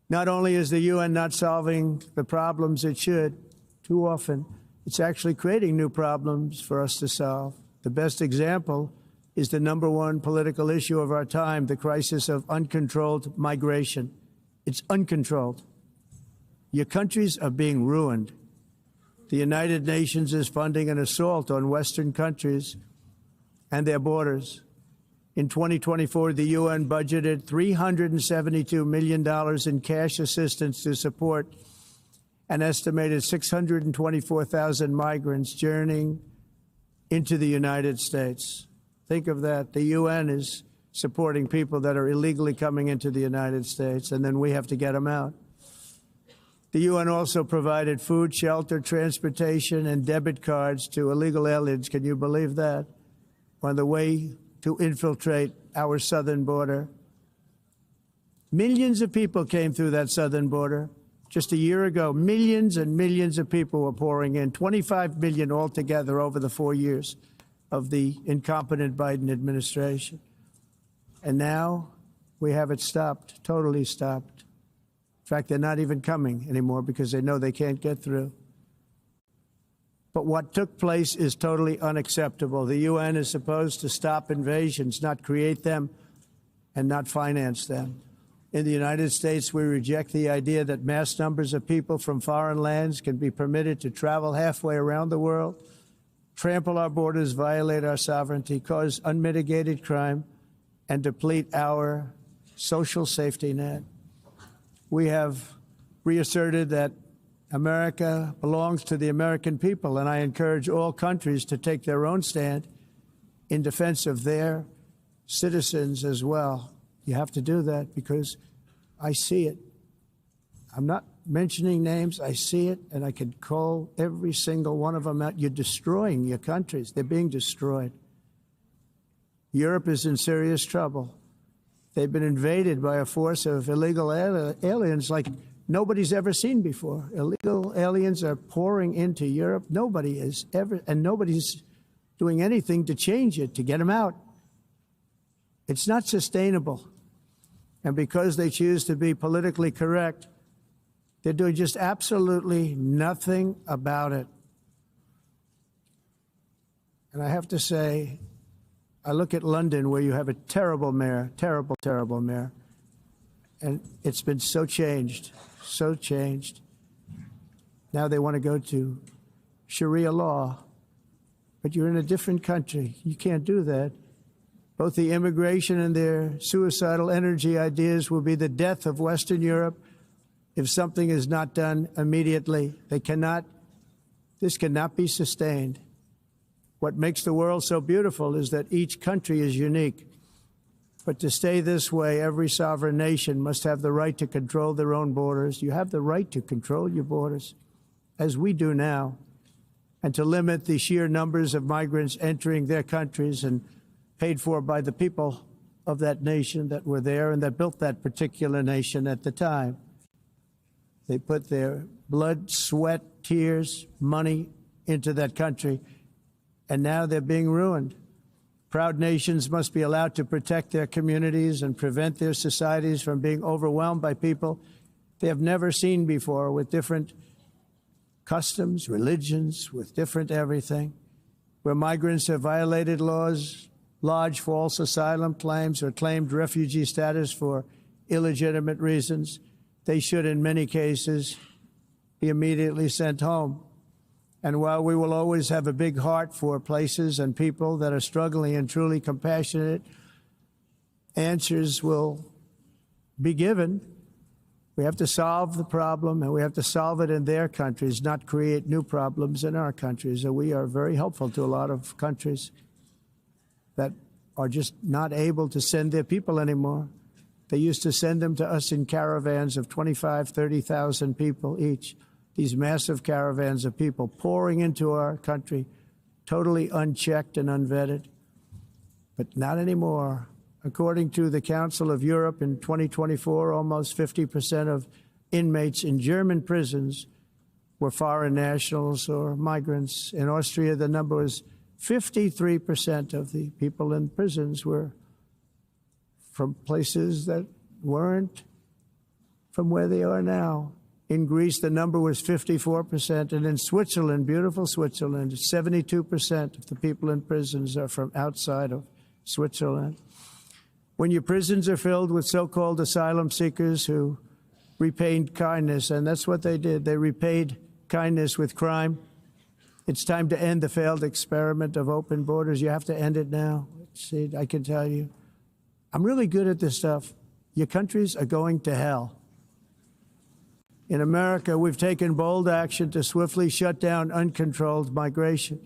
Not only is the UN not solving the problems it should, too often, it's actually creating new problems for us to solve. The best example is the #1 political issue of our time, the crisis of uncontrolled migration. It's uncontrolled. Your countries are being ruined. The United Nations is funding an assault on Western countries and their borders. In 2024, the UN budgeted $372 million in cash assistance to support an estimated 624,000 migrants journeying into the United States. Think of that. The UN is supporting people that are illegally coming into the United States, and then we have to get them out. The UN also provided food, shelter, transportation, and debit cards to illegal aliens. Can you believe that? On the way to infiltrate our southern border. Millions of people came through that southern border. Just a year ago, millions and millions of people were pouring in, 25 million altogether over the 4 years of the incompetent Biden administration. And now we have it stopped, totally stopped. In fact, they're not even coming anymore because they know they can't get through. But what took place is totally unacceptable. The UN is supposed to stop invasions, not create them and not finance them. In the United States, we reject the idea that mass numbers of people from foreign lands can be permitted to travel halfway around the world, trample our borders, violate our sovereignty, cause unmitigated crime, and deplete our social safety net. We have reasserted that America belongs to the American people, and I encourage all countries to take their own stand in defense of their citizens as well. You have to do that because I see it. I'm not mentioning names. I see it, and I can call every single one of them out. You're destroying your countries. They're being destroyed. Europe is in serious trouble. They've been invaded by a force of illegal aliens like nobody's ever seen before. Illegal aliens are pouring into Europe. Nobody is ever, and nobody's doing anything to change it, to get them out. It's not sustainable. And because they choose to be politically correct, they're doing just absolutely nothing about it. And I have to say, I look at London, where you have a terrible mayor, terrible, terrible mayor, and it's been so changed, so changed. Now they want to go to Sharia law, but you're in a different country. You can't do that. Both the immigration and their suicidal energy ideas will be the death of Western Europe if something is not done immediately. This cannot be sustained. What makes the world so beautiful is that each country is unique. But to stay this way, every sovereign nation must have the right to control their own borders. You have the right to control your borders, as we do now, and to limit the sheer numbers of migrants entering their countries and paid for by the people of that nation that were there and that built that particular nation at the time. They put their blood, sweat, tears, money into that country, and now they're being ruined. Proud nations must be allowed to protect their communities and prevent their societies from being overwhelmed by people they have never seen before, with different customs, religions, with different everything. Where migrants have violated laws, lodged false asylum claims, or claimed refugee status for illegitimate reasons, they should, in many cases, be immediately sent home. And while we will always have a big heart for places and people that are struggling and truly compassionate, answers will be given. We have to solve the problem, and we have to solve it in their countries, not create new problems in our countries. And we are very helpful to a lot of countries that are just not able to send their people anymore. They used to send them to us in caravans of 25,000, 30,000 people each. These massive caravans of people pouring into our country, totally unchecked and unvetted. But not anymore. According to the Council of Europe, in 2024, almost 50% of inmates in German prisons were foreign nationals or migrants. In Austria, the number was 53% of the people in prisons were from places that weren't from where they are now. In Greece, the number was 54%, and in Switzerland, beautiful Switzerland, 72% of the people in prisons are from outside of Switzerland. When your prisons are filled with so-called asylum seekers who repaid kindness, and that's what they did, they repaid kindness with crime. It's time to end the failed experiment of open borders. You have to end it now. See, I can tell you, I'm really good at this stuff. Your countries are going to hell. In America, we've taken bold action to swiftly shut down uncontrolled migration.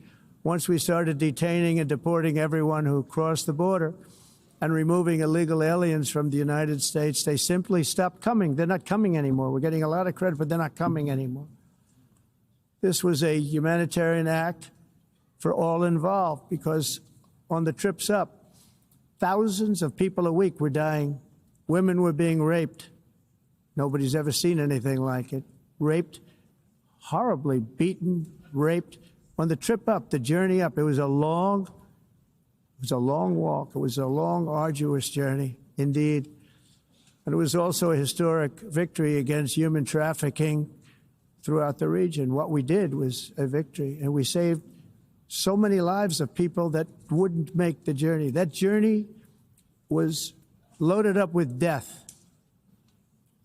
Once we started detaining and deporting everyone who crossed the border and removing illegal aliens from the United States, they simply stopped coming. They're not coming anymore. We're getting a lot of credit, but they're not coming anymore. This was a humanitarian act for all involved, because on the trips up, thousands of people a week were dying. Women were being raped. Nobody's ever seen anything like it. Raped, horribly beaten, raped. On the trip up, the journey up, it was a long walk. It was a long, arduous journey, indeed. And it was also a historic victory against human trafficking throughout the region. What we did was a victory, and we saved so many lives of people that wouldn't make the journey. That journey was loaded up with death.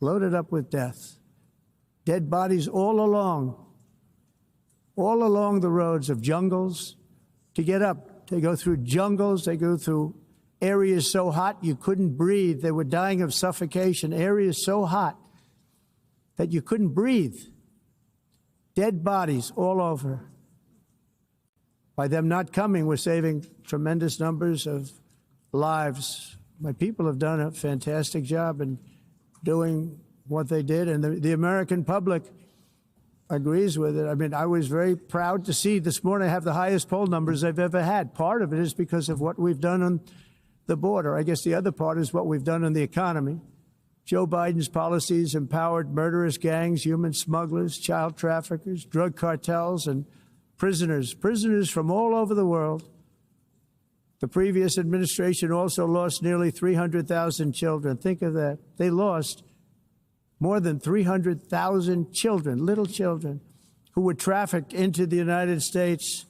Loaded up with death. Dead bodies all along the roads of jungles to get up. They go through jungles, they go through areas so hot you couldn't breathe. They were dying of suffocation, areas so hot that you couldn't breathe. Dead bodies all over. By them not coming, we're saving tremendous numbers of lives. My people have done a fantastic job in doing what they did, and the American public agrees with it. I mean, I was very proud to see this morning I have the highest poll numbers I've ever had. Part of it is because of what we've done on the border. I guess the other part is what we've done on the economy. Joe Biden's policies empowered murderous gangs, human smugglers, child traffickers, drug cartels, and prisoners from all over the world. The previous administration also lost nearly 300,000 children. Think of that. They lost more than 300,000 children, little children, who were trafficked into the United States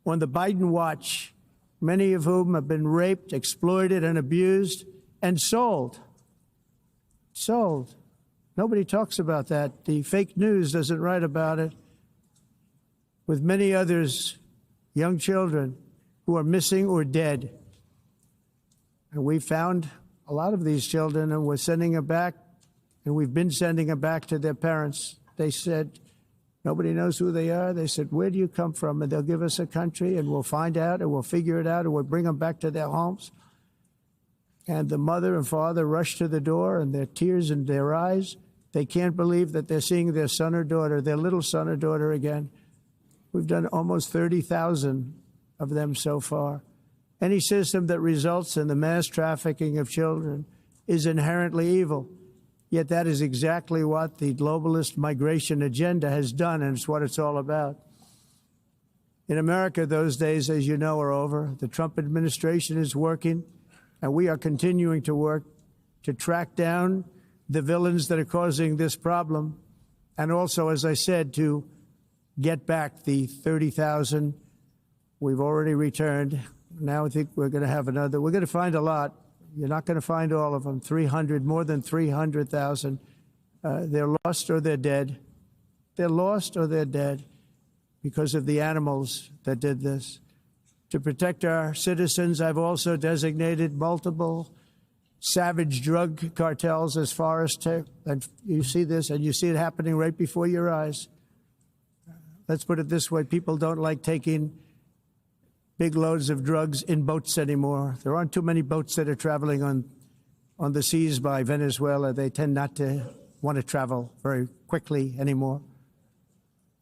on the Biden watch, many of whom have been raped, exploited, and abused, and sold. Sold. Nobody talks about that. The fake news doesn't write about it. With many others, young children who are missing or dead. And we found a lot of these children, and we're sending them back, and we've been sending them back to their parents. They said, nobody knows who they are. They said, where do you come from? And they'll give us a country, and we'll find out, and we'll figure it out, and we'll bring them back to their homes. And the mother and father rush to the door, and their tears in their eyes. They can't believe that they're seeing their son or daughter, their little son or daughter again. We've done almost 30,000 of them so far. Any system that results in the mass trafficking of children is inherently evil. Yet that is exactly what the globalist migration agenda has done, and it's what it's all about. In America, those days, as you know, are over. The Trump administration is working, and we are continuing to work to track down the villains that are causing this problem, and also, as I said, to get back the 30,000 we've already returned. Now I think we're going to have another. We're going to find a lot. You're not going to find all of them. 300, more than 300,000. They're lost or they're dead. They're lost or they're dead because of the animals that did this. To protect our citizens, I've also designated multiple savage drug cartels as far as and you see this, and you see it happening right before your eyes. Let's put it this way. People don't like taking big loads of drugs in boats anymore. There aren't too many boats that are traveling on the seas by Venezuela. They tend not to want to travel very quickly anymore.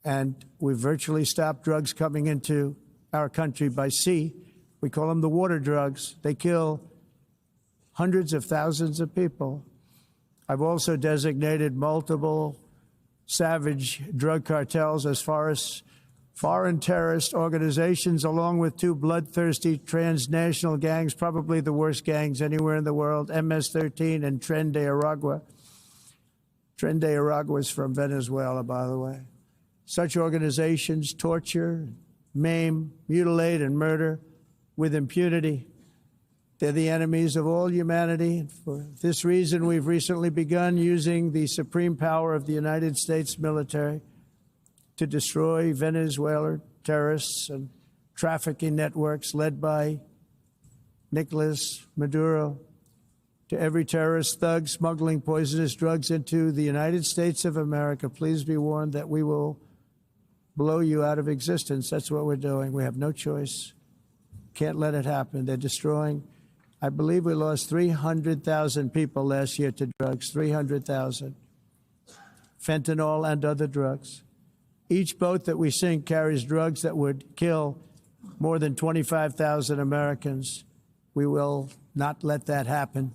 And we've virtually stopped drugs coming into our country by sea. We call them the water drugs. They kill hundreds of thousands of people. I've also designated multiple savage drug cartels as far as foreign terrorist organizations, along with two bloodthirsty transnational gangs, probably the worst gangs anywhere in the world, MS-13 and Tren de Aragua. Tren de Aragua is from Venezuela, by the way. Such organizations torture, maim, mutilate, and murder with impunity. They're the enemies of all humanity. For this reason, we've recently begun using the supreme power of the United States military to destroy Venezuelan terrorists and trafficking networks led by Nicolas Maduro. To every terrorist thug smuggling poisonous drugs into the United States of America, please be warned that we will blow you out of existence. That's what we're doing. We have no choice. Can't let it happen. They're destroying. I believe we lost 300,000 people last year to drugs, 300,000. Fentanyl and other drugs. Each boat that we sink carries drugs that would kill more than 25,000 Americans. We will not let that happen.